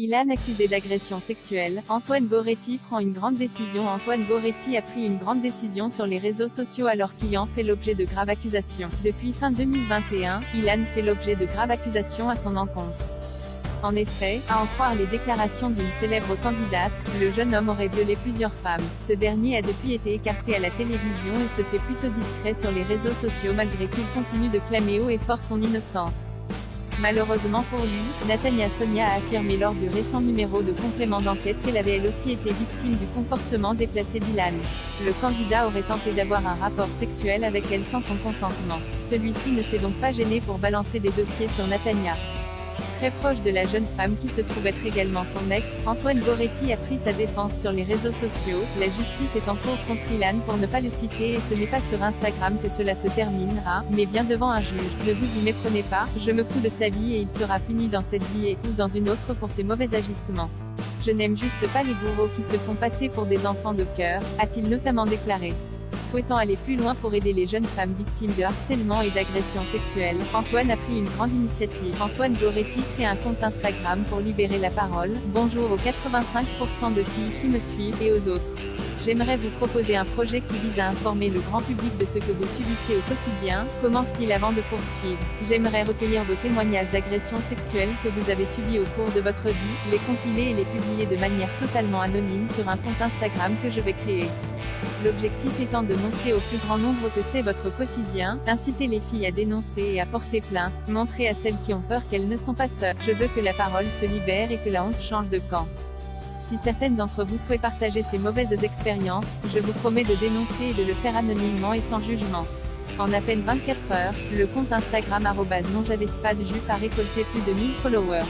Ilan accusé d'agression sexuelle, Antoine Goretti prend une grande décision. Antoine Goretti a pris une grande décision sur les réseaux sociaux alors qu'ayant fait l'objet de graves accusations. Depuis fin 2021, Ilan fait l'objet de graves accusations à son encontre. En effet, à en croire les déclarations d'une célèbre candidate, le jeune homme aurait violé plusieurs femmes. Ce dernier a depuis été écarté à la télévision et se fait plutôt discret sur les réseaux sociaux malgré qu'il continue de clamer haut et fort son innocence. Malheureusement pour lui, Natania Sonia a affirmé lors du récent numéro de complément d'enquête qu'elle avait elle aussi été victime du comportement déplacé d'Ilan. Le candidat aurait tenté d'avoir un rapport sexuel avec elle sans son consentement. Celui-ci ne s'est donc pas gêné pour balancer des dossiers sur Natania. Très proche de la jeune femme qui se trouve être également son ex, Antoine Goretti a pris sa défense sur les réseaux sociaux. La justice est en cours contre Ilan pour ne pas le citer et ce n'est pas sur Instagram que cela se terminera, mais bien devant un juge. Ne vous y méprenez pas, je me fous de sa vie et il sera puni dans cette vie et ou dans une autre pour ses mauvais agissements. Je n'aime juste pas les bourreaux qui se font passer pour des enfants de cœur, a-t-il notamment déclaré. Souhaitant aller plus loin pour aider les jeunes femmes victimes de harcèlement et d'agressions sexuelles, Antoine a pris une grande initiative. Antoine Goretti crée un compte Instagram pour libérer la parole. Bonjour aux 85% de filles qui me suivent et aux autres. J'aimerais vous proposer un projet qui vise à informer le grand public de ce que vous subissez au quotidien. Commence-t-il avant de poursuivre. J'aimerais recueillir vos témoignages d'agressions sexuelles que vous avez subies au cours de votre vie, les compiler et les publier de manière totalement anonyme sur un compte Instagram que je vais créer. L'objectif étant de montrer au plus grand nombre que c'est votre quotidien, inciter les filles à dénoncer et à porter plainte, montrer à celles qui ont peur qu'elles ne sont pas seules. Je veux que la parole se libère et que la honte change de camp. Si certaines d'entre vous souhaitent partager ces mauvaises expériences, je vous promets de dénoncer et de le faire anonymement et sans jugement. En à peine 24 heures, le compte Instagram @nonjavespasdejupe a récolté plus de 1000 followers.